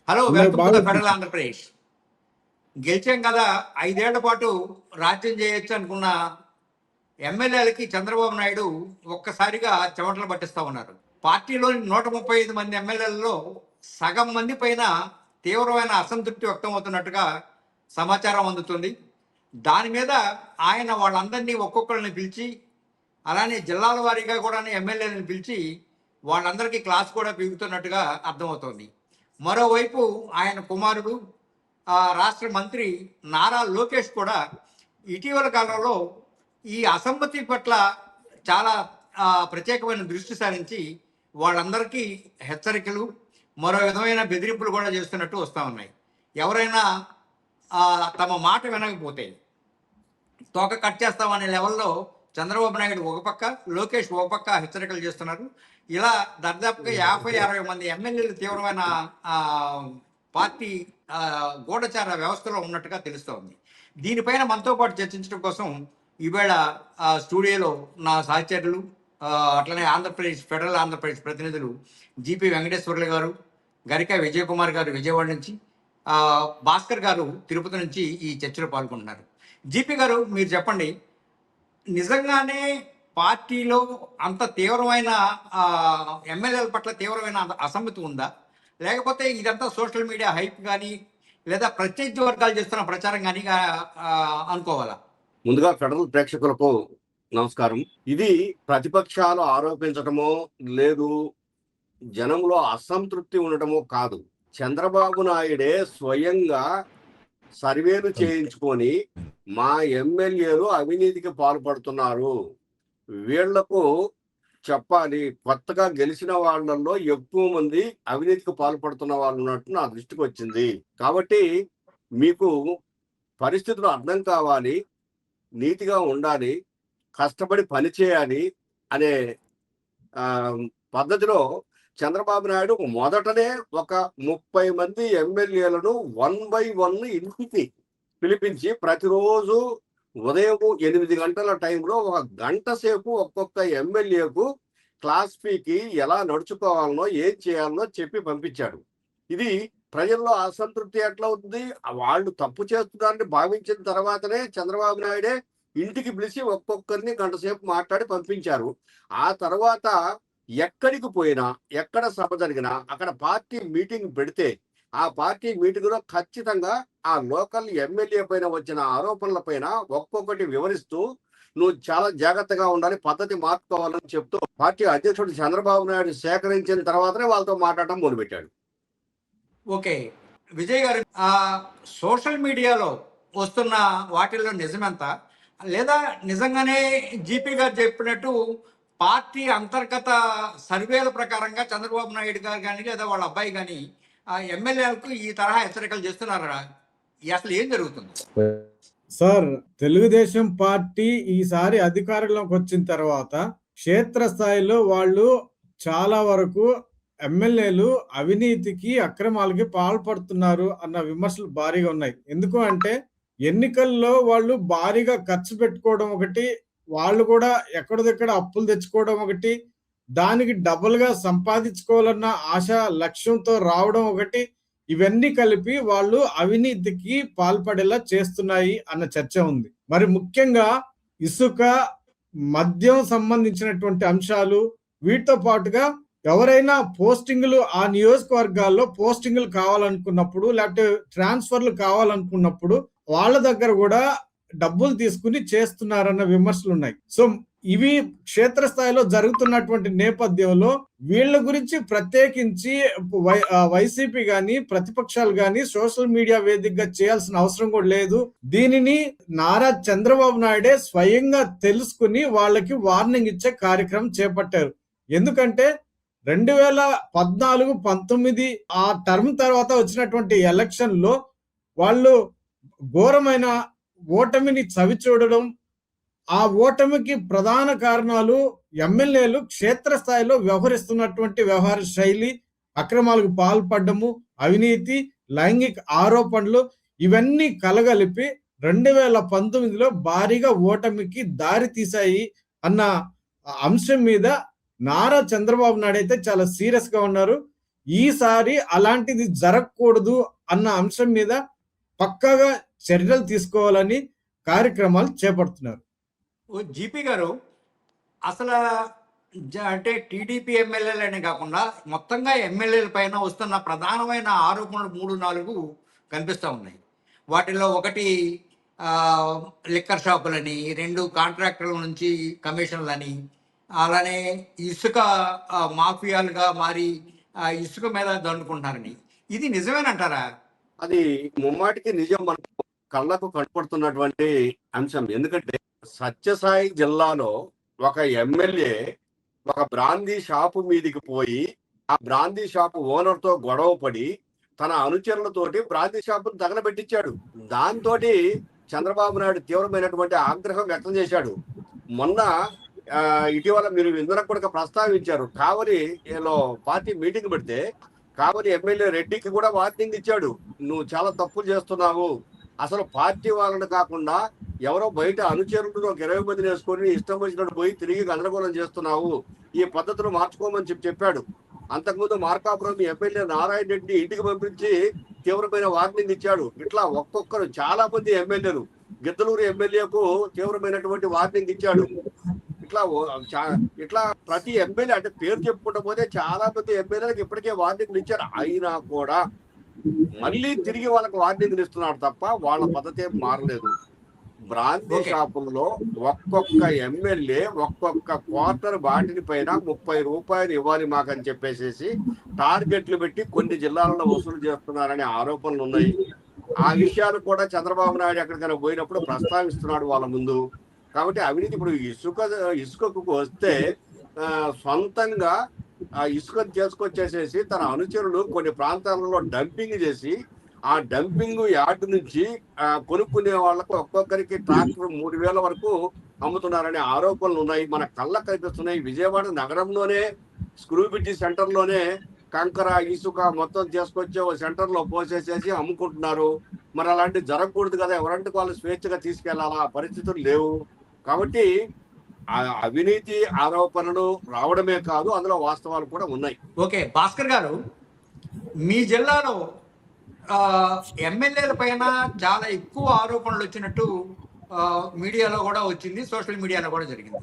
Hello, అందరు welcome to the బాగుంది. Federal Andhra Pradesh. గెలిచాం కదా, 5 ఏళ్ల పాటు రాజ్యం చేయొచ్చు అనుకున్న ఎమ్మెల్యేలకి చంద్రబాబు నాయుడు ఒక్కసారిగా చెమటలు పట్టిస్తా ఉన్నారు. పార్టీలోని 135 మంది ఎమ్మెల్యేలలో సగం మంది పైన తీవ్రమైన అసంతృప్తి వ్యక్తం అవుతున్నట్టుగా సమాచారం అందుతుంది. దాని మీద ఆయన వాళ్ళందరినీ ఒక్కొక్కరిని పిలిచి, అలానే జిల్లాల వారీగా కూడా ఎమ్మెల్యేలను పిలిచి వాళ్ళందరికీ క్లాస్ కూడా పీగుతున్నట్టుగా అర్థమవుతోంది. మరోవైపు ఆయన కుమారుడు రాష్ట్ర మంత్రి నారా లోకేష్ కూడా ఇటీవల కాలంలో ఈ అసమ్మతి పట్ల చాలా ప్రత్యేకమైన దృష్టి సారించి వాళ్ళందరికీ హెచ్చరికలు, మరో విధమైన బెదిరింపులు కూడా చేస్తున్నట్టు వస్తూ ఉన్నాయి. ఎవరైనా తమ మాట వినకపోతే తోక కట్ చేస్తామనే లెవెల్లో చంద్రబాబు నాయుడు ఒక పక్క, లోకేష్ ఒక పక్క హెచ్చరికలు చేస్తున్నారు. ఇలా దాదాపుగా 50-60 మంది ఎమ్మెల్యేలు తీవ్రమైన పార్టీ గూఢచార వ్యవస్థలో ఉన్నట్టుగా తెలుస్తోంది. దీనిపైన మనతో పాటు చర్చించడం కోసం ఈవేళ స్టూడియోలో నా సహచరులు, అట్లనే ఫెడరల్ ఆంధ్రప్రదేశ్ ప్రతినిధులు జీపీ వెంకటేశ్వర్లు గారు, గరిక విజయ్ కుమార్ గారు విజయవాడ నుంచి, భాస్కర్ గారు తిరుపతి నుంచి ఈ చర్చలో పాల్గొంటున్నారు. జీపీ గారు, మీరు చెప్పండి, నిజంగానే పార్టీలో అంత తీవ్రమైన ఎమ్మెల్యేల పట్ల తీవ్రమైన అసమ్మతి ఉందా, లేకపోతే ఇదంతా సోషల్ మీడియా హైప్ కానీ లేదా ప్రత్యర్థి వర్గాలు చేస్తున్న ప్రచారం కానీ అనుకోవాలా? ముందుగా ఫెడరల్ ప్రేక్షకులకు నమస్కారం. ఇది ప్రతిపక్షాలు ఆరోపించటమో లేదు జనంలో అసంతృప్తి ఉండటమో కాదు. చంద్రబాబు నాయుడే స్వయంగా సర్వేలు చేయించుకొని మా ఎమ్మెల్యేలు అవినీతికి పాల్పడుతున్నారు, వీళ్లకు చెప్పాలి, కొత్తగా గెలిచిన వాళ్ళల్లో ఎక్కువ మంది అవినీతికి పాల్పడుతున్న వాళ్ళు ఉన్నట్టు నా దృష్టికి వచ్చింది. కాబట్టి మీకు పరిస్థితులు అర్థం కావాలి, నీతిగా ఉండాలి, కష్టపడి పనిచేయాలి అనే పద్ధతిలో చంద్రబాబు నాయుడు మొదటనే ఒక 30 మంది ఎమ్మెల్యేలను 1 by 1 ఇంటికి పిలిపించి ప్రతిరోజు ఉదయం 8 గంటల టైంలో 1 గంట సేపు ఒక్కొక్క ఎమ్మెల్యేకు క్లాస్ పీకి ఎలా నడుచుకోవాలనో ఏం చేయాలనో చెప్పి పంపించాడు. ఇది ప్రజల్లో అసంతృప్తి ఎట్లా అవుతుంది? వాళ్ళు తప్పు చేస్తున్నారని భావించిన తర్వాతనే చంద్రబాబు నాయుడే ఇంటికి పిలిచి ఒక్కొక్కరిని గంట సేపు మాట్లాడి పంపించారు. ఆ తర్వాత ఎక్కడికి పోయినా, ఎక్కడ సభ జరిగినా అక్కడ పార్టీ మీటింగ్ పెడితే ఆ పార్టీ మీటింగ్ లో ఖచ్చితంగా ఆ లోకల్ ఎమ్మెల్యే పైన వచ్చిన ఆరోపణల పైన ఒక్కొక్కటి వివరిస్తూ నువ్వు చాలా జాగ్రత్తగా ఉండాలి, పద్ధతి మార్చుకోవాలని చెప్తూ పార్టీ అధ్యక్షుడు చంద్రబాబు నాయుడు సేకరించిన తర్వాతనే వాళ్ళతో మాట్లాడటం మొదలుపెట్టాడు. ఓకే విజయ్ గారు, సోషల్ మీడియాలో వస్తున్న వాటిల్లో నిజమెంత, లేదా నిజంగానే జీపీ గారు చెప్పినట్టు పార్టీ అంతర్గత సర్వేల ప్రకారంగా చంద్రబాబు నాయుడు గారు కానీ లేదా వాళ్ళ అబ్బాయి కానీ ఎమ్మెల్యేలకు ఈ తరహా హెచ్చరికలు చేస్తున్నారా? అసలు ఏం జరుగుతుంది సార్? తెలుగుదేశం పార్టీ ఈసారి అధికారంలోకి వచ్చిన తర్వాత క్షేత్రస్థాయిలో వాళ్ళు చాలా వరకు ఎమ్మెల్యేలు అవినీతికి, అక్రమాలకి పాల్పడుతున్నారు అన్న విమర్శలు భారీగా ఉన్నాయి. ఎందుకు అంటే ఎన్నికల్లో వాళ్ళు భారీగా ఖర్చు పెట్టుకోవడం ఒకటి, వాళ్ళు కూడా ఎక్కడిదెక్కడ అప్పులు తెచ్చుకోవడం ఒకటి, దానికి డబుల్ గా సంపాదించుకోవాలన్న ఆశ లక్ష్యంతో రావడం ఒకటి, ఇవన్నీ కలిపి వాళ్ళు అవినీతికి పాల్పడేలా చేస్తున్నాయి అన్న చర్చ ఉంది. మరి ముఖ్యంగా ఇసుక, మద్యం సంబంధించినటువంటి అంశాలు, వీటితో పాటుగా ఎవరైనా పోస్టింగ్లు ఆ నియోజకవర్గాల్లో పోస్టింగ్లు కావాలనుకున్నప్పుడు, లేకపోతే ట్రాన్స్ఫర్లు కావాలనుకున్నప్పుడు వాళ్ళ దగ్గర కూడా డబ్బులు తీసుకుని చేస్తున్నారన్న విమర్శలు ఉన్నాయి. సో ఇవి క్షేత్రస్థాయిలో జరుగుతున్నటువంటి నేపథ్యంలో వీళ్ళ గురించి ప్రత్యేకించి వైసీపీ గాని ప్రతిపక్షాలు గాని సోషల్ మీడియా వేదికగా చేయాల్సిన అవసరం కూడా లేదు. దీనిని నారా చంద్రబాబు నాయుడే స్వయంగా తెలుసుకుని వాళ్ళకి వార్నింగ్ ఇచ్చే కార్యక్రమం చేపట్టారు. ఎందుకంటే 2014-19 ఆ టర్మ్ తర్వాత వచ్చినటువంటి ఎలక్షన్ లో వాళ్ళు ఘోరమైన ఓటమిని చవి చూడడం, ఆ ఓటమికి ప్రధాన కారణాలు ఎమ్మెల్యేలు క్షేత్రస్థాయిలో వ్యవహరిస్తున్నటువంటి వ్యవహార శైలి, అక్రమాలకు పాల్పడము, అవినీతి, లైంగిక ఆరోపణలు, ఇవన్నీ కలగలిపి 2019లో భారీగా ఓటమికి దారి తీశాయి అన్న అంశం మీద నారా చంద్రబాబు నాయుడు అయితే చాలా సీరియస్ గా ఉన్నారు. ఈసారి అలాంటిది జరగకూడదు అన్న అంశం మీద పక్కాగా చర్యలు తీసుకోవాలని కార్యక్రమాలు చేపడుతున్నారు. ఓ జీపీ గారు, అసలు అంటే టీడీపీ ఎమ్మెల్యేలనే కాకుండా మొత్తంగా ఎమ్మెల్యేల పైన వస్తున్న ప్రధానమైన ఆరోపణలు 3-4 కనిపిస్తూ ఉన్నాయి. వాటిల్లో ఒకటి లిక్కర్ షాపులని, 2 కాంట్రాక్టర్ల నుంచి కమిషన్లని, అలానే ఇసుక మాఫియాలుగా మారి ఇసుక మీద దండుకుంటున్నారని. ఇది నిజమేనంటారా? అది ముమ్మాటికి నిజం, మనకు కళ్ళకు కనపడుతున్నటువంటి అంశం. ఎందుకంటే సత్యసాయి జిల్లాలో ఒక ఎమ్మెల్యే ఒక బ్రాందీ షాపు మీదికి పోయి ఆ బ్రాందీ షాపు ఓనర్ తో గొడవ పడి తన అనుచరులతోటి బ్రాందీ షాపును తగలబెట్టించాడు. దాంతో చంద్రబాబు నాయుడు తీవ్రమైనటువంటి ఆగ్రహం వ్యక్తం చేశాడు. మొన్న ఇటీవల మీరు ఇందులో కూడా ప్రస్తావించారు, కావలిలో పార్టీ మీటింగ్ పెడితే కావలి ఎమ్మెల్యే రెడ్డికి కూడా వార్నింగ్ ఇచ్చాడు. నువ్వు చాలా తప్పులు చేస్తున్నావు, అసలు పార్టీ వాళ్ళని కాకుండా ఎవరో బయట అనుచరులు ఒక 20 మందిని వేసుకొని ఇష్టం వచ్చినట్టు పోయి తిరిగి గందరగోళం చేస్తున్నావు, ఈ పద్ధతులు మార్చుకోమని చెప్పాడు. అంతకుముందు మార్కాపురం ఎమ్మెల్యే నారాయణ రెడ్డి ఇంటికి పంపించి తీవ్రమైన వార్నింగ్ ఇచ్చాడు. ఇట్లా ఒక్కొక్కరు చాలా మంది ఎమ్మెల్యేలు, గిద్దలూరు ఎమ్మెల్యేకు తీవ్రమైనటువంటి వార్నింగ్ ఇచ్చాడు. ఇట్లా ప్రతి ఎమ్మెల్యే, అంటే పేరు చెప్పుకుంటూ పోతే చాలా మంది ఎమ్మెల్యేలకు ఇప్పటికే వార్నింగ్లు ఇచ్చారు. అయినా కూడా మళ్ళీ తిరిగి వాళ్ళకి వార్నింగ్లు ఇస్తున్నాడు తప్ప వాళ్ళ పద్ధతి ఏం మారలేదు. బ్రాంతి షాపుల్లో ఒక్కొక్క ఎమ్మెల్యే ఒక్కొక్క క్వార్టర్ బాటిల్ పైన 30 రూపాయలు ఇవ్వాలి మాకని చెప్పేసి టార్గెట్లు పెట్టి కొన్ని జిల్లాలలో వసూలు చేస్తున్నారనే ఆరోపణలు ఉన్నాయి. ఆ విషయాలు కూడా చంద్రబాబు నాయుడు ఎక్కడికైనా పోయినప్పుడు ప్రస్తావిస్తున్నాడు వాళ్ళ ముందు. కాబట్టి అవినీతి ఇప్పుడు ఇసుకకు వస్తే సొంతంగా ఆ ఇసుక చేసుకొచ్చేసేసి తన అనుచరులు కొన్ని ప్రాంతాలలో డంపింగ్ చేసి ఆ డంపింగ్ యార్డ్ నుంచి కొనుక్కునే వాళ్ళకు ఒక్కొక్కరికి ట్రాక్టర్ 3,000 వరకు అమ్ముతున్నారనే ఆరోపణలు ఉన్నాయి. మన కళ్ళకు కనిపిస్తున్నాయి. విజయవాడ నగరంలోనే స్క్రూ బ్రిడ్జి సెంటర్లోనే కంకర ఇసుక మొత్తం తీసుకొచ్చే ఒక సెంటర్లో పోసేసేసి అమ్ముకుంటున్నారు. మరి అలాంటివి జరగకూడదు కదా, ఎవరంటే వాళ్ళు స్వేచ్ఛగా తీసుకెళ్లాలా, ఆ పరిస్థితులు లేవు. కాబట్టి అవినీతి ఆరోపణలు రావడమే కాదు, అందులో వాస్తవాలు కూడా ఉన్నాయి. ఓకే భాస్కర్ గారు, మీ జిల్లాలో ఎమ్మెల్యేల పైన చాలా ఎక్కువ ఆరోపణలు వచ్చినట్టు మీడియాలో కూడా వచ్చింది, సోషల్ మీడియాలో కూడా జరిగింది.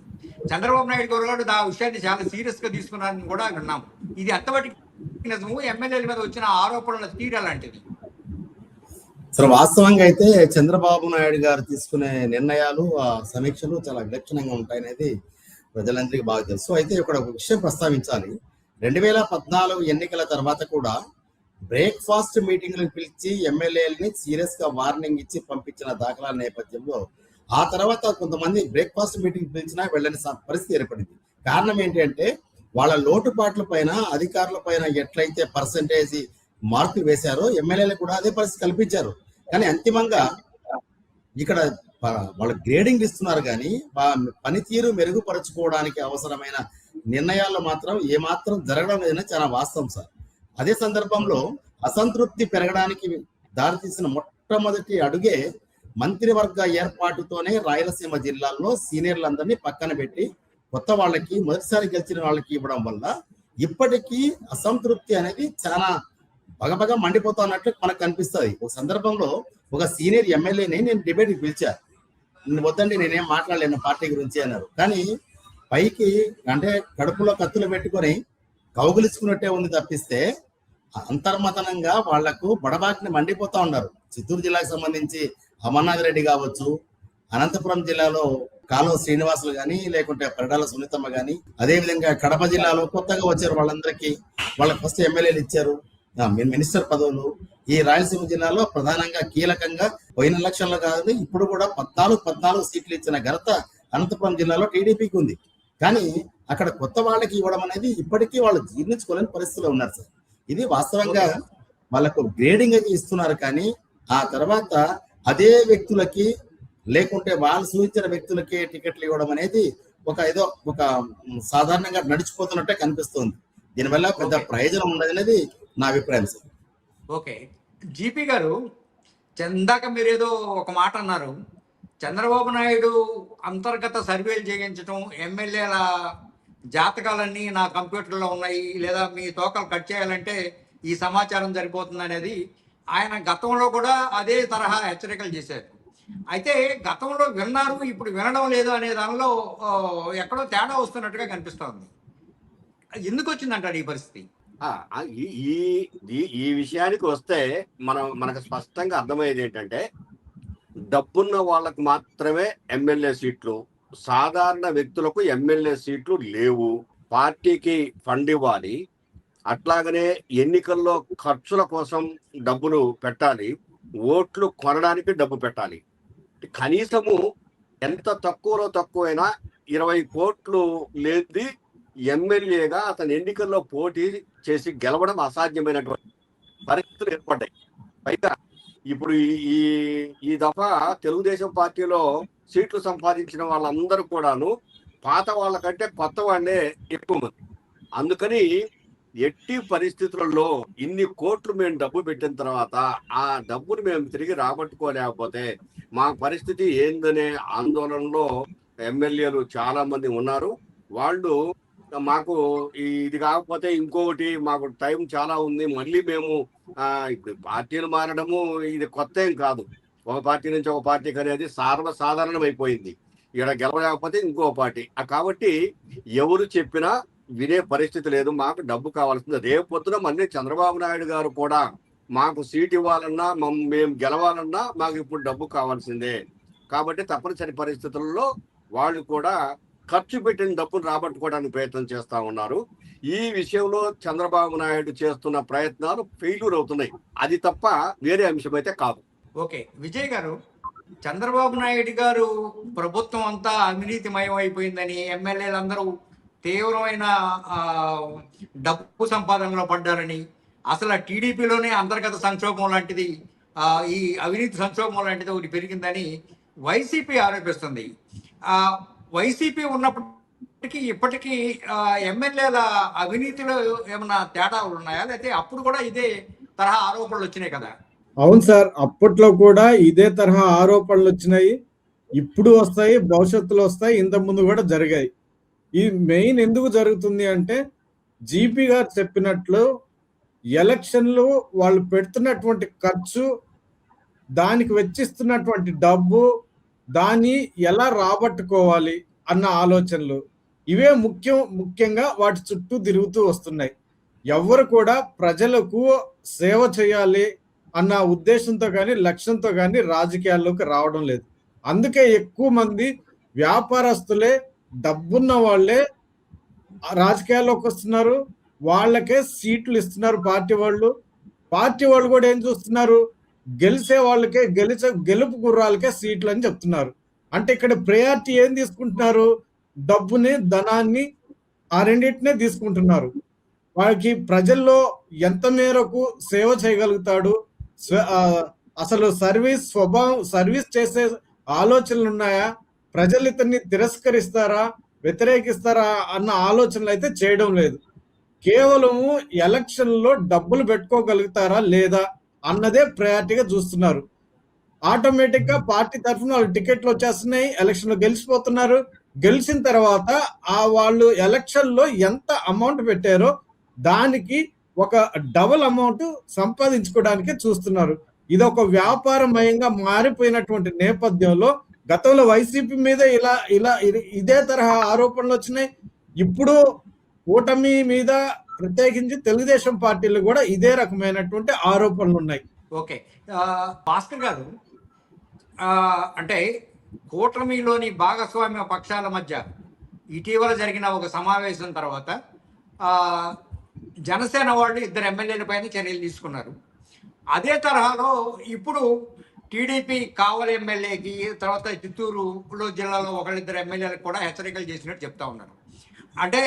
చంద్రబాబు నాయుడు గారు కూడా ఆ విషయాన్ని చాలా సీరియస్ గా తీసుకున్నారని కూడా విన్నాం. ఇది ఎంతవరకు నిజము? ఎమ్మెల్యేల మీద వచ్చిన ఆరోపణల తీరు అలాంటిది. అసలు వాస్తవంగా అయితే చంద్రబాబు నాయుడు గారు తీసుకునే నిర్ణయాలు, ఆ సమీక్షలు చాలా విలక్షణంగా ఉంటాయనేది ప్రజలందరికీ బాగా తెలుసు. అయితే ఇక్కడ ఒక విషయం ప్రస్తావించాలి. 2014 ఎన్నికల తర్వాత కూడా బ్రేక్ఫాస్ట్ మీటింగ్లను పిలిచి ఎమ్మెల్యేలని సీరియస్ గా వార్నింగ్ ఇచ్చి పంపించిన దాఖలాల నేపథ్యంలో ఆ తర్వాత కొంతమంది బ్రేక్ఫాస్ట్ మీటింగ్ పిలిచినా వెళ్ళని పరిస్థితి ఏర్పడింది. కారణం ఏంటి అంటే వాళ్ళ లోటుపాట్ల పైన, అధికారుల పైన ఎట్లయితే పర్సంటేజ్ మార్కులు వేశారో ఎమ్మెల్యేలకు కూడా అదే పరిస్థితి కల్పించారు. కానీ అంతిమంగా ఇక్కడ వాళ్ళ గ్రేడింగ్ ఇస్తున్నారు, కానీ పనితీరు మెరుగుపరచుకోవడానికి అవసరమైన నిర్ణయాల్లో మాత్రం ఏమాత్రం జరగడం లేదని చాలా వాస్తవం సార్. అదే సందర్భంలో అసంతృప్తి పెరగడానికి దారితీసిన మొట్టమొదటి అడుగే మంత్రివర్గ ఏర్పాటుతోనే రాయలసీమ జిల్లాల్లో సీనియర్లందరినీ పక్కన పెట్టి కొత్త వాళ్ళకి, మొదటిసారి గెలిచిన వాళ్ళకి ఇవ్వడం వల్ల ఇప్పటికీ అసంతృప్తి అనేది చాలా బగబగా మండిపోతున్నట్లు మనకు కనిపిస్తుంది. ఒక సందర్భంలో ఒక సీనియర్ ఎమ్మెల్యేని నేను డిబేట్కి పిలిచా. వద్దండి నేనేం మాట్లాడలేను పార్టీ గురించి అన్నారు. కానీ పైకి అంటే కడుపులో కత్తులు పెట్టుకొని కౌగులించుకున్నట్టే ఉంది తప్పిస్తే అంతర్మతనంగా వాళ్లకు బడబాటిని మండిపోతా ఉన్నారు. చిత్తూరు జిల్లాకు సంబంధించి అమర్నాథ్ రెడ్డి కావచ్చు, అనంతపురం జిల్లాలో కాలువ శ్రీనివాసులు కానీ, లేకుంటే పరిడాల సునీతమ్మ కానీ, అదేవిధంగా కడప జిల్లాలో కొత్తగా వచ్చారు వాళ్ళందరికీ వాళ్ళకి ఫస్ట్ ఎమ్మెల్యేలు ఇచ్చారు, మినిస్టర్ పదవులు. ఈ రాయలసీమ జిల్లాలో ప్రధానంగా కీలకంగా పోయిన ఎలక్షన్లో కాదు ఇప్పుడు కూడా 14 సీట్లు ఇచ్చిన ఘనత అనంతపురం జిల్లాలో టీడీపీకి ఉంది. కానీ అక్కడ కొత్త వాళ్ళకి ఇవ్వడం అనేది ఇప్పటికీ వాళ్ళు జీర్ణించుకోలేని పరిస్థితిలో ఉన్నారు సార్. ఇది వాస్తవంగా వాళ్ళకు గ్రేడింగ్ అయితే ఇస్తున్నారు, కానీ ఆ తర్వాత అదే వ్యక్తులకి లేకుంటే వాళ్ళు సూచించిన వ్యక్తులకి టికెట్లు ఇవ్వడం అనేది ఏదో ఒక సాధారణంగా నడిచిపోతున్నట్టే కనిపిస్తుంది. దీనివల్ల పెద్ద ప్రయోజనం ఉండదు అనేది నా అభిప్రాయం సార్. ఓకే జీపీ గారు, ఇందాక మీరు ఏదో ఒక మాట అన్నారు, చంద్రబాబు నాయుడు అంతర్గత సర్వేలు చేయించడం, ఎమ్మెల్యేల జాతకాలన్నీ నా కంప్యూటర్లో ఉన్నాయి, లేదా మీ తోకలు కట్ చేయాలంటే ఈ సమాచారం సరిపోతుంది అనేది ఆయన గతంలో కూడా అదే తరహా హెచ్చరికలు చేశారు. అయితే గతంలో విన్నారు, ఇప్పుడు వినడం లేదు అనే దానిలో ఎక్కడో తేడా వస్తున్నట్టుగా కనిపిస్తోంది. ఎందుకు వచ్చిందంటారు ఈ పరిస్థితి? ఆ, ఆ, ఈ ఈ విషయానికి వస్తే మనకు స్పష్టంగా అర్థమయ్యేది ఏంటంటే, డబ్బున్న వాళ్ళకు మాత్రమే ఎమ్మెల్యే సీట్లు, సాధారణ వ్యక్తులకు ఎమ్మెల్యే సీట్లు లేవు. పార్టీకి ఫండ్ ఇవ్వాలి, అట్లాగనే ఎన్నికల్లో ఖర్చుల కోసం డబ్బులు పెట్టాలి, ఓట్లు కొనడానికి డబ్బు పెట్టాలి. కనీసము ఎంత తక్కువలో తక్కువైనా 20 కోట్లు లేనిది ఎమ్మెల్యేగా అతను ఎన్నికల్లో పోటీ చేసి గెలవడం అసాధ్యమైనటువంటి పరిస్థితులు ఏర్పడ్డాయి. పైగా ఇప్పుడు ఈ దఫా తెలుగుదేశం పార్టీలో సీట్లు సంపాదించిన వాళ్ళందరూ కూడాను పాత వాళ్ళకంటే కొత్త వాళ్ళే ఎక్కువ మంది. అందుకని ఎట్టి పరిస్థితులలో ఇన్ని కోట్లు మేము డబ్బు పెట్టిన తర్వాత ఆ డబ్బును మేము తిరిగి రాబట్టుకోలేకపోతే మా పరిస్థితి ఏందనే ఆందోళనలో ఎమ్మెల్యేలు చాలా మంది ఉన్నారు. వాళ్ళు మాకు ఇది కాకపోతే ఇంకొకటి, మాకు టైం చాలా ఉంది, మళ్ళీ మేము ఇప్పుడు పార్టీలు మారడము ఇది కొత్త ఏం కాదు. ఒక పార్టీ నుంచి ఒక పార్టీకి అనేది సర్వసాధారణం అయిపోయింది. ఇక్కడ గెలవలేకపోతే ఇంకో పార్టీ. కాబట్టి ఎవరు చెప్పినా వినే పరిస్థితి లేదు. మాకు డబ్బు కావాల్సింది. రేపు పొద్దున మళ్ళీ చంద్రబాబు నాయుడు గారు కూడా మాకు సీట్ ఇవ్వాలన్నా, మేము గెలవాలన్నా మాకు ఇప్పుడు డబ్బు కావాల్సిందే. కాబట్టి తప్పనిసరి పరిస్థితుల్లో వాళ్ళు కూడా ఖర్చు పెట్టిన డబ్బును రాబట్టుకోవడానికి ప్రయత్నం చేస్తా ఉన్నారు. ఈ విషయంలో చంద్రబాబు నాయుడు చేస్తున్న ప్రయత్నాలు ఫెయిల్యూర్ అవుతున్నాయి. అది తప్ప వేరే అంశం అయితే కాదు. ఓకే, విజయ్ గారు, చంద్రబాబు నాయుడు గారు ప్రభుత్వం అంతా అవినీతిమయం అయిపోయిందని, ఎమ్మెల్యేలందరూ తీవ్రమైన డబ్బు సంపాదనలో పడ్డారని, అసలు టీడీపీలోనే అంతర్గత సంక్షోభం లాంటిది, ఈ అవినీతి సంక్షోభం లాంటిది ఒకటి పెరిగిందని వైసీపీ ఆరోపిస్తుంది. వైసీపీ ఉన్నప్పటికీ ఇప్పటికీ ఎమ్మెల్యేల అవినీతిలో ఏమైనా తేడాలు ఉన్నాయా, లేకపోతే అప్పుడు కూడా ఇదే తరహా ఆరోపణలు వచ్చినాయి కదా? అవును సార్, అప్పట్లో కూడా ఇదే తరహా ఆరోపణలు వచ్చినాయి, ఇప్పుడు వస్తాయి, భవిష్యత్తులో వస్తాయి, ఇంత ముందు కూడా జరిగాయి. ఈ మెయిన్ ఎందుకు జరుగుతుంది అంటే, జీపీ గారు చెప్పినట్లు ఎలక్షన్లు వాళ్ళు పెడుతున్నటువంటి ఖర్చు, దానికి వెచ్చిస్తున్నటువంటి డబ్బు, దాన్ని ఎలా రాబట్టుకోవాలి అన్న ఆలోచనలు, ఇవే ముఖ్యంగా వాటి చుట్టూ తిరుగుతూ వస్తున్నాయి. ఎవరు కూడా ప్రజలకు సేవ చేయాలి అన్న ఉద్దేశంతో కానీ లక్ష్యంతో కానీ రాజకీయాల్లోకి రావడం లేదు. అందుకే ఎక్కువ మంది వ్యాపారస్తులే, డబ్బున్న వాళ్ళే రాజకీయాల్లోకి వస్తున్నారు, వాళ్ళకే సీట్లు ఇస్తున్నారు పార్టీ వాళ్ళు కూడా ఏం చూస్తున్నారు, గెలిచే వాళ్ళకే, గెలుపు గుర్రాలకే సీట్లు అని చెప్తున్నారు. అంటే ఇక్కడ ప్రయారిటీ ఏం తీసుకుంటున్నారు, డబ్బుని, ధనాన్ని, ఆ రెండింటినే తీసుకుంటున్నారు. వాళ్ళకి ప్రజల్లో ఎంత మేరకు సేవ చేయగలుగుతాడు, అసలు సర్వీస్ చేసే ఆలోచనలు ఉన్నాయా, ప్రజలు ఇతన్ని తిరస్కరిస్తారా, వ్యతిరేకిస్తారా అన్న ఆలోచనలు అయితే చేయడం లేదు. కేవలము ఎలక్షన్లో డబ్బులు పెట్టుకోగలుగుతారా లేదా అన్నదే ప్రయారిటీగా చూస్తున్నారు. ఆటోమేటిక్ గా పార్టీ తరఫున వాళ్ళు టికెట్లు వచ్చేస్తున్నాయి, ఎలక్షన్ లో గెలిచిపోతున్నారు. గెలిచిన తర్వాత వాళ్ళు ఎలక్షన్ లో ఎంత అమౌంట్ పెట్టారో దానికి ఒక డబుల్ అమౌంట్ సంపాదించుకోవడానికే చూస్తున్నారు. ఇది ఒక వ్యాపారమయంగా మారిపోయినటువంటి నేపథ్యంలో గతంలో వైసీపీ మీద ఇదే తరహా ఆరోపణలు వచ్చినాయి. ఇప్పుడు కూటమి మీద, ప్రత్యేకించి తెలుగుదేశం పార్టీలు కూడా ఇదే రకమైనటువంటి ఆరోపణలు ఉన్నాయి. ఓకే, భాస్కర్ గారు, అంటే కూటమిలోని భాగస్వామ్య పక్షాల మధ్య ఇటీవల జరిగిన ఒక సమావేశం తర్వాత జనసేన వాళ్ళు 2 ఎమ్మెల్యేల పైన చర్యలు తీసుకున్నారు. అదే తరహాలో ఇప్పుడు టీడీపీ కావలి ఎమ్మెల్యేకి, తర్వాత చిత్తూరులో జిల్లాలో 1-2 ఎమ్మెల్యేలకు కూడా హెచ్చరికలు చేసినట్టు చెప్తా ఉన్నారు. అంటే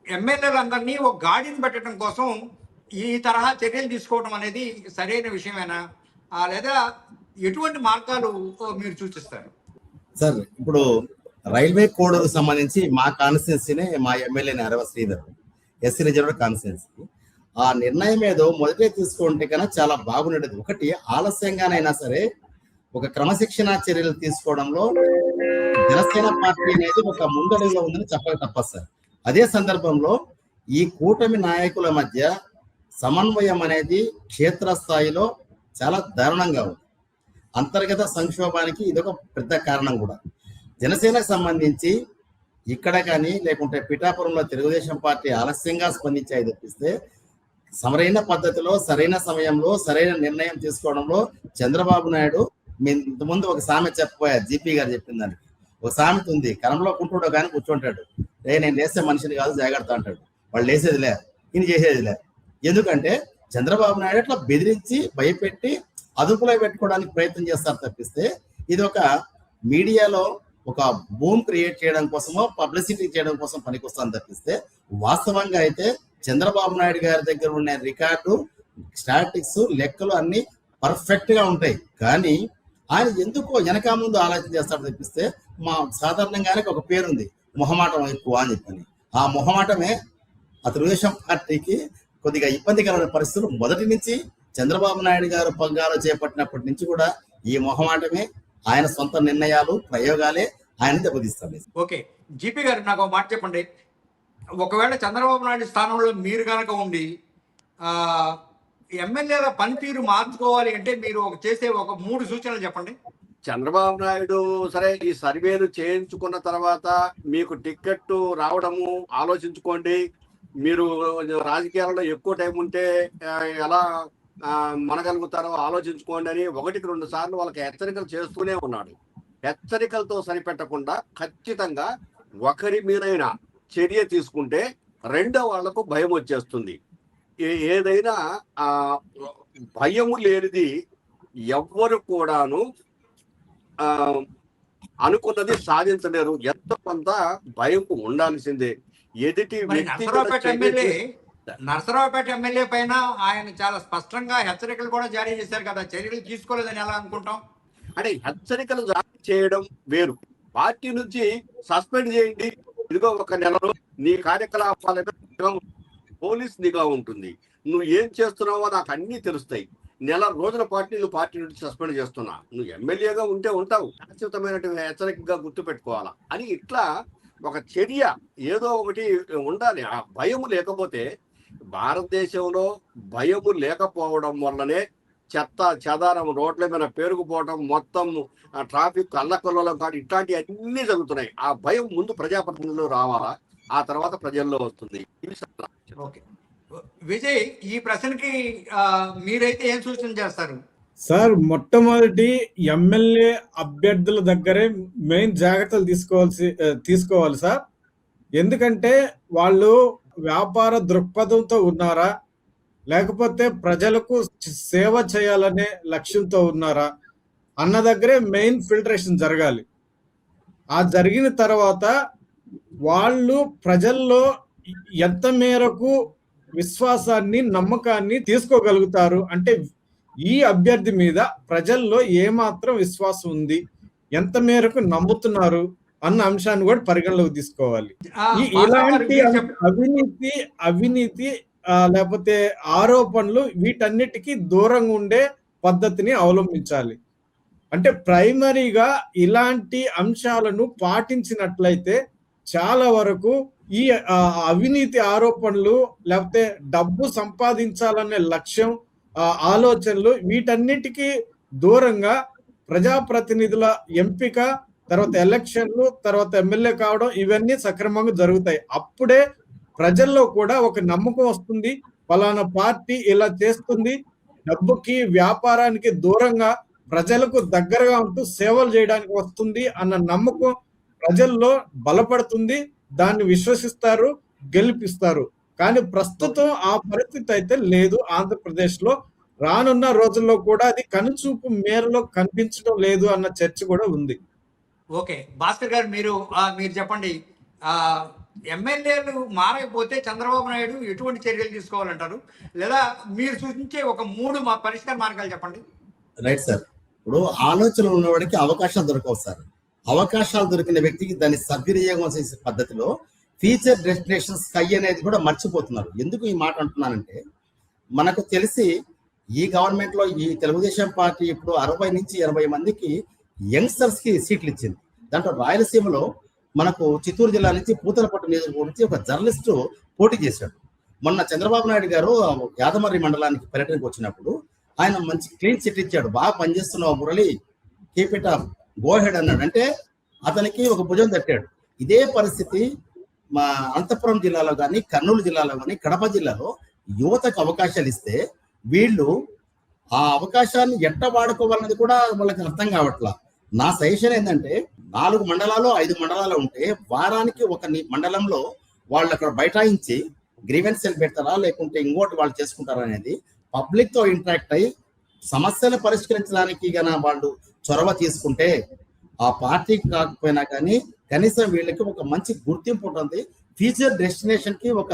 ఎమ్మెల్యేలందరినీ ఒక గాడిని పెట్టడం కోసం ఈ తరహా చర్యలు తీసుకోవడం అనేది సరైన విషయమేనా, లేదా ఎటువంటి మార్గాలు మీరు సూచిస్తారు? సార్, ఇప్పుడు రైల్వే కోడ్ సంబంధించి మా కాన్స్టిట్యున్సీనే, మా ఎమ్మెల్యే అరవ శ్రీధర్, ఎస్సీ రిజర్వ్ కాన్స్టిట్యున్సీ, ఆ నిర్ణయం ఏదో మొదటే తీసుకుంటే కన్నా చాలా బాగుండేది. ఒకటి, ఆలస్యంగానైనా సరే ఒక క్రమశిక్షణ చర్యలు తీసుకోవడంలో జనసేన పార్టీ అనేది ఒక ముందడుగులో ఉందని చెప్పక తప్పదు సార్. అదే సందర్భంలో ఈ కూటమి నాయకుల మధ్య సమన్వయం అనేది క్షేత్రస్థాయిలో చాలా దారుణంగా ఉంది. అంతర్గత సంక్షోభానికి ఇదొక పెద్ద కారణం కూడా. జనసేనకు సంబంధించి ఇక్కడ కానీ లేకుంటే పిఠాపురంలో తెలుగుదేశం పార్టీ ఆలస్యంగా స్పందించాయి తప్పిస్తే సరైన పద్ధతిలో సరైన సమయంలో సరైన నిర్ణయం తీసుకోవడంలో చంద్రబాబు నాయుడు ముందు ఒక సామెత చెప్పబోయారు, జీపీ గారు చెప్పిన దానికి. ఒక సామెత ఉంది, కరంలో కుంటుడో కానీ కూర్చుంటాడు, నేను లేసే మనిషిని కాదు జాగ్రత్త అంటాడు. వాళ్ళు లేసేదిలే, ఈయన చేసేదిలే. ఎందుకంటే చంద్రబాబు నాయుడు అట్లా బెదిరించి భయపెట్టి అదుపులో పెట్టుకోవడానికి ప్రయత్నం చేస్తారు తప్పిస్తే ఇది ఒక మీడియాలో ఒక బూమ్ క్రియేట్ చేయడం కోసమో పబ్లిసిటీ చేయడం కోసం పనికొస్తాను తప్పిస్తే వాస్తవంగా అయితే చంద్రబాబు నాయుడు గారి దగ్గర ఉన్న రికార్డు, స్టాటిక్స్, లెక్కలు అన్ని పర్ఫెక్ట్ గా ఉంటాయి. కానీ ఆయన ఎందుకో వెనక ముందు ఆలోచన చేస్తాడు తప్పిస్తే మా సాధారణంగానే ఒక పేరుంది, మొహమాటం ఎక్కువ అని చెప్పని. ఆ మొహమాటమే ఆ తెలుగుదేశం పార్టీకి కొద్దిగా ఇబ్బందికరమైన పరిస్థితులు మొదటి నుంచి చంద్రబాబు నాయుడు గారు పగ్గాలు చేపట్టినప్పటి నుంచి కూడా ఈ మొహమాటమే, ఆయన సొంత నిర్ణయాలు, ప్రయోగాలే ఆయన దెబ్బతీస్తాడు. ఓకే, జీపీ గారు నాకు ఒక మాట చెప్పండి. ఒకవేళ చంద్రబాబు నాయుడు స్థానంలో మీరు కనుక ఉండి ఎమ్మెల్యేల పనితీరు మార్చుకోవాలి అంటే మీరు చేసే ఒక 3 సూచనలు చెప్పండి. చంద్రబాబు నాయుడు సరే ఈ సర్వేలు చేయించుకున్న తర్వాత మీకు టికెట్ రావడము ఆలోచించుకోండి, మీరు రాజకీయాలలో ఎక్కువ టైం ఉంటే ఎలా మనగలుగుతారో ఆలోచించుకోండి అని 1-2 సార్లు వాళ్ళకి హెచ్చరికలు చేస్తూనే ఉన్నాడు. హెచ్చరికలతో సరిపెట్టకుండా ఖచ్చితంగా ఒకరి మీదైనా చర్య తీసుకుంటే రెండో వాళ్లకు భయం వచ్చేస్తుంది. ఏదైనా భయము లేనిది ఎవ్వరు కూడాను అనుకున్నది సాధించలేరు. ఎంత కొంత భయం ఉండాల్సిందే. ఎదుటి వ్యక్తి నరసరావుపేట ఎమ్మెల్యే పైన ఆయన చాలా స్పష్టంగా హెచ్చరికలు కూడా జారీ చేశారు కదా, చర్యలు తీసుకోలేదని ఎలా అనుకుంటాం? అంటే హెచ్చరికలు జారీ చేయడం వేరు, పార్టీ నుంచి సస్పెండ్ చేయండి, ఇదిగో 1 నెలలో నీ కార్యకలాపాల పోలీస్ నిఘా ఉంటుంది, నువ్వు ఏం చేస్తున్నావో నాకు అన్ని తెలుస్తాయి, నెల రోజుల పాటు నువ్వు పార్టీ నుంచి సస్పెండ్ చేస్తున్నా, నువ్వు ఎమ్మెల్యేగా ఉంటే ఉంటావు, శాశ్వతమైనటువంటి హెచ్చరికగా గుర్తుపెట్టుకోవాలా అని ఇట్లా ఒక చర్య ఏదో ఒకటి ఉండాలి. ఆ భయము లేకపోతే భారతదేశంలో భయము లేకపోవడం వల్లనే చెత్త చెదారం రోడ్ల మీద పేరుకుపోవడం, మొత్తం ట్రాఫిక్ అల్లకల్లోలం కాదు, ఇట్లాంటివి అన్నీ జరుగుతున్నాయి. ఆ భయం ముందు ప్రజాప్రతినిధులు రావాలా, ఆ తర్వాత ప్రజల్లో వస్తుంది. ఓకే విజయ్, ఈ ప్రశ్నకి మీరైతే ఏం సూచన చేస్తారు? సార్, మొట్టమొదటి ఎమ్మెల్యే అభ్యర్థుల దగ్గరే మెయిన్ జాగ్రత్తలు తీసుకోవాలి సార్. ఎందుకంటే వాళ్ళు వ్యాపార దృక్పథంతో ఉన్నారా, లేకపోతే ప్రజలకు సేవ చేయాలనే లక్ష్యంతో ఉన్నారా అన్న దగ్గరే మెయిన్ ఫిల్టరేషన్ జరగాలి. ఆ జరిగిన తర్వాత వాళ్ళు ప్రజల్లో ఎంత మేరకు విశ్వాసాన్ని, నమ్మకాన్ని తీసుకోగలుగుతారు, అంటే ఈ అభ్యర్థి మీద ప్రజల్లో ఏమాత్రం విశ్వాసం ఉంది, ఎంత మేరకు నమ్ముతున్నారు అన్న అంశాన్ని కూడా పరిగణలోకి తీసుకోవాలి. ఇలాంటి అవినీతి లేకపోతే ఆరోపణలు వీటన్నిటికీ దూరంగా ఉండే పద్ధతిని అవలంబించాలి. అంటే ప్రైమరీగా ఇలాంటి అంశాలను పాటించినట్లయితే చాలా వరకు ఈ అవినీతి ఆరోపణలు లేకపోతే డబ్బు సంపాదించాలనే లక్ష్యం, ఆలోచనలు వీటన్నిటికీ దూరంగా ప్రజాప్రతినిధుల ఎంపిక, తర్వాత ఎలక్షన్లు, తర్వాత ఎమ్మెల్యే కావడం, ఇవన్నీ సక్రమంగా జరుగుతాయి. అప్పుడే ప్రజల్లో కూడా ఒక నమ్మకం వస్తుంది, ఫలానా పార్టీ ఇలా చేస్తుంది, డబ్బుకి వ్యాపారానికి దూరంగా ప్రజలకు దగ్గరగా ఉంటూ సేవలు చేయడానికి వస్తుంది అన్న నమ్మకం ప్రజల్లో బలపడుతుంది. దాన్ని విశ్వసిస్తారు, గెలిపిస్తారు. కానీ ప్రస్తుతం ఆ పరిస్థితి అయితే లేదు ఆంధ్రప్రదేశ్ లో. రానున్న రోజుల్లో కూడా అది కనుచూపు మేరలో కనిపించడం లేదు అన్న చర్చ కూడా ఉంది. ఓకే భాస్కర్ గారు, మీరు చెప్పండి. ఎమ్మెల్యేలు మారకపోతే చంద్రబాబు నాయుడు ఎటువంటి చర్యలు తీసుకోవాలంటారు, లేదా మీరు సూచించే ఒక 3 పరిష్కార మార్గాలు చెప్పండి. రైట్ సార్, ఇప్పుడు ఆలోచనలు ఉన్నవాడికి అవకాశాలు దొరకవు సార్. అవకాశాలు దొరికిన వ్యక్తికి దాన్ని సద్వినియోగం చేసే పద్ధతిలో ఫ్యూచర్ డెస్టినేషన్ స్కై అనేది కూడా మర్చిపోతున్నారు. ఎందుకు ఈ మాట అంటున్నానంటే, మనకు తెలిసి ఈ గవర్నమెంట్ లో ఈ తెలుగుదేశం పార్టీ ఇప్పుడు 60 నుంచి 80 మందికి యంగ్స్టర్స్ కి సీట్లు ఇచ్చింది. దాంట్లో రాయలసీమలో మనకు చిత్తూరు జిల్లా నుంచి పూతలపట్టు నియోజకవర్గం నుంచి ఒక జర్నలిస్టు పోటీ చేశాడు. మొన్న చంద్రబాబు నాయుడు గారు యాదమర్రి మండలానికి పర్యటనకు వచ్చినప్పుడు ఆయన మంచి క్లీన్ చిట్ ఇచ్చాడు. బాగా పనిచేస్తున్నావు Murali, keep it up, go ahead అన్నాడు. అంటే అతనికి ఒక భుజం తట్టాడు. ఇదే పరిస్థితి మా అనంతపురం జిల్లాలో కానీ, కర్నూలు జిల్లాలో కానీ, కడప జిల్లాలో యువతకు అవకాశాలు ఇస్తే వీళ్ళు ఆ అవకాశాన్ని ఎట్ట వాడుకోవాలన్నది కూడా వాళ్ళకి అర్థం కావట్లా. నా సజెషన్ ఏంటంటే 4 మండలాలు 5 మండలాలు ఉంటే వారానికి ఒక మండలంలో వాళ్ళు అక్కడ బైఠాయించి గ్రీవెన్స్ సెల్ పెడతారా లేకుంటే ఇంకోటి వాళ్ళు చేసుకుంటారా అనేది పబ్లిక్ తో ఇంటరాక్ట్ అయ్యి సమస్యలు పరిష్కరించడానికి గన వాళ్ళు చొరవ తీసుకుంటే ఆ పార్టీకి కాకపోయినా కానీ కనీసం వీళ్ళకి ఒక మంచి గుర్తింపు ఉంటుంది. ఫ్యూచర్ డెస్టినేషన్ కి ఒక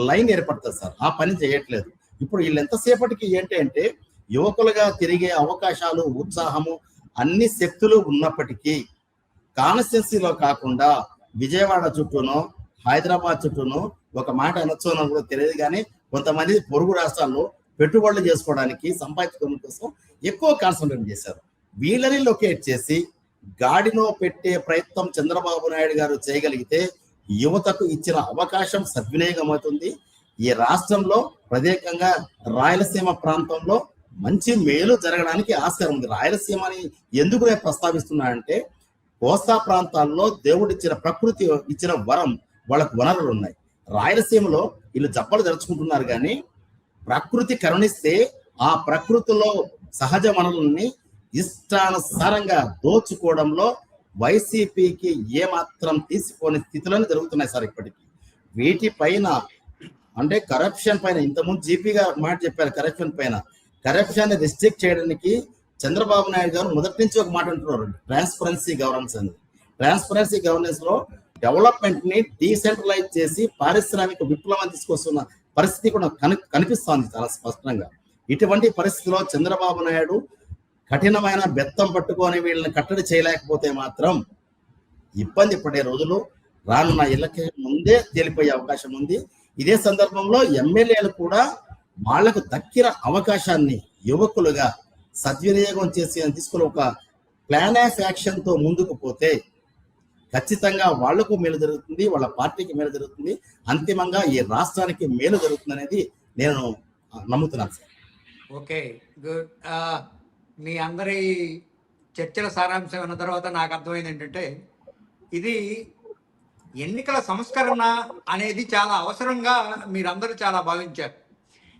లైన్ ఏర్పడుతుంది సార్. ఆ పని చేయట్లేదు. ఇప్పుడు వీళ్ళు ఎంతసేపటికి ఏంటి అంటే యువకులుగా తిరిగే అవకాశాలు, ఉత్సాహము, అన్ని శక్తులు ఉన్నప్పటికీ కాన్స్టిట్యున్సీలో కాకుండా విజయవాడ చుట్టూనో హైదరాబాద్ చుట్టూనో ఒక మాట అనొచ్చో కూడా తెలియదు కానీ కొంతమంది పొరుగు రాష్ట్రాల్లో పెట్టుబడులు చేసుకోవడానికి సంపాదించుకోవడం కోసం ఎక్కువ కాన్సన్ట్రేట్ చేశారు. వీళ్ళని లొకేట్ చేసి గాడిలో పెట్టే ప్రయత్నం చంద్రబాబు నాయుడు గారు చేయగలిగితే యువతకు ఇచ్చిన అవకాశం సద్వినియోగం అవుతుంది. ఈ రాష్ట్రంలో ప్రత్యేకంగా రాయలసీమ ప్రాంతంలో మంచి మేలు జరగడానికి ఆస్కారం ఉంది. రాయలసీమని ఎందుకు నేను ప్రస్తావిస్తున్నానంటే కోస్తా ప్రాంతాల్లో దేవుడిచ్చిన ప్రకృతి ఇచ్చిన వరం, వాళ్ళకు వనరులు ఉన్నాయి. రాయలసీమలో వీళ్ళు జబ్బలు జరుచుకుంటున్నారు కానీ ప్రకృతి కరుణిస్తే ఆ ప్రకృతిలో సహజ వనరుల్ని ఇష్టానుసారంగా దోచుకోవడంలో వైసీపీకి ఏమాత్రం తీసుకోని స్థితిలోనే జరుగుతున్నాయి సార్. ఇప్పటికీ వీటిపైన అంటే కరప్షన్ పైన ఇంతకుముందు జీపీ గారు మాట చెప్పారు. కరప్షన్ రిస్ట్రిక్ట్ చేయడానికి చంద్రబాబు నాయుడు గారు మొదటి నుంచి ఒక మాట అంటున్నారు, ట్రాన్స్పరెన్సీ గవర్నెన్స్ అని. ట్రాన్స్పరెన్సీ గవర్నెన్స్ లో డెవలప్మెంట్ ని డీసెంట్రలైజ్ చేసి పారిశ్రామిక విప్లవం తీసుకొస్తున్న పరిస్థితి కూడా కనిపిస్తోంది చాలా స్పష్టంగా. ఇటువంటి పరిస్థితిలో చంద్రబాబు నాయుడు కఠినమైన బెత్తం పట్టుకొని వీళ్ళని కట్టడి చేయలేకపోతే మాత్రం ఇబ్బంది పడే రోజులు రానున్న ఎన్నికల ముందే తేలిపోయే అవకాశం ఉంది. ఇదే సందర్భంలో ఎమ్మెల్యేలు కూడా వాళ్లకు దక్కిన అవకాశాన్ని యువకులుగా సద్వినియోగం చేసి తీసుకుని ఒక ప్లాన్ ఆఫ్ యాక్షన్ తో ముందుకు పోతే ఖచ్చితంగా వాళ్లకు మేలు జరుగుతుంది, వాళ్ళ పార్టీకి మేలు జరుగుతుంది, అంతిమంగా ఈ రాష్ట్రానికి మేలు జరుగుతుంది అనేది నేను నమ్ముతున్నాను సార్. Okay, good. మీ అందరి చర్చల సారాంశం అయిన తర్వాత నాకు అర్థమైంది ఏంటంటే ఇది ఎన్నికల సంస్కరణ అనేది చాలా అవసరంగా మీరందరూ చాలా భావించారు.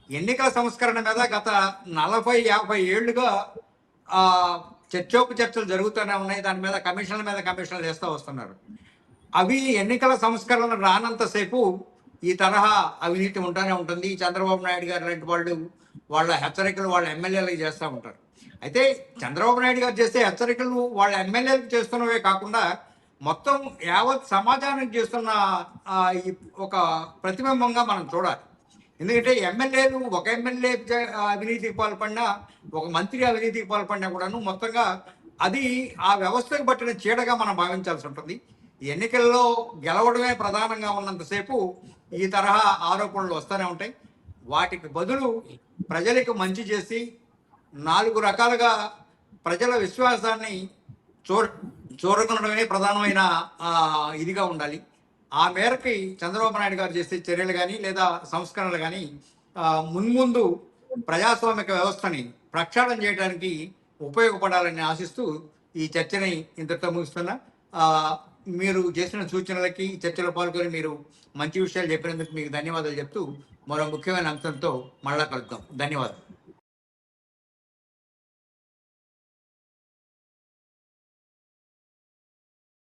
ఎన్నికల సంస్కరణ మీద గత 40-50 ఏళ్లుగా చర్చోపచర్చలు జరుగుతూనే ఉన్నాయి. దాని మీద కమిషన్లు చేస్తూ వస్తున్నారు. అవి ఎన్నికల సంస్కరణ రానంతసేపు ఈ తరహా అవినీతి ఉంటూనే ఉంటుంది. చంద్రబాబు నాయుడు గారు లాంటి వాళ్ళు వాళ్ళ హెచ్చరికలు వాళ్ళ ఎమ్మెల్యేలకు చేస్తూ ఉంటారు. అయితే చంద్రబాబు నాయుడు గారు చేసే హెచ్చరికలు వాళ్ళ ఎమ్మెల్యేలకు చేస్తున్నవే కాకుండా మొత్తం యావత్ సమాజానికి చేస్తున్న ఒక ప్రతిబింబంగా మనం చూడాలి. ఎందుకంటే ఒక ఎమ్మెల్యే అవినీతికి పాల్పడినా, ఒక మంత్రి అవినీతికి పాల్పడినా కూడాను మొత్తంగా అది ఆ వ్యవస్థకు పట్టిన చీడగా మనం భావించాల్సి ఉంటుంది. ఎన్నికల్లో గెలవడమే ప్రధానంగా ఉన్నంతసేపు ఈ తరహా ఆరోపణలు వస్తూనే ఉంటాయి. వాటికి బదులు ప్రజలకు మంచి చేసి 4 రకాలుగా ప్రజల విశ్వాసాన్ని చూరగొనడమే ప్రధానమైన ఇదిగా ఉండాలి. ఆ మేరకి చంద్రబాబు నాయుడు గారు చేసే చర్యలు కానీ లేదా సంస్కరణలు కానీ మున్ముందు ప్రజాస్వామిక వ్యవస్థని ప్రక్షాళన చేయడానికి ఉపయోగపడాలని ఆశిస్తూ ఈ చర్చని ఇంతటితో ముగిస్తున్నా. మీరు చేసిన సూచనలకి చర్చలో పాల్గొని మీరు మంచి విషయాలు చెప్పినందుకు మీకు ధన్యవాదాలు చెప్తూ మరో ముఖ్యమైన అంశంతో మళ్ళా కలుద్దాం. ధన్యవాదాలు.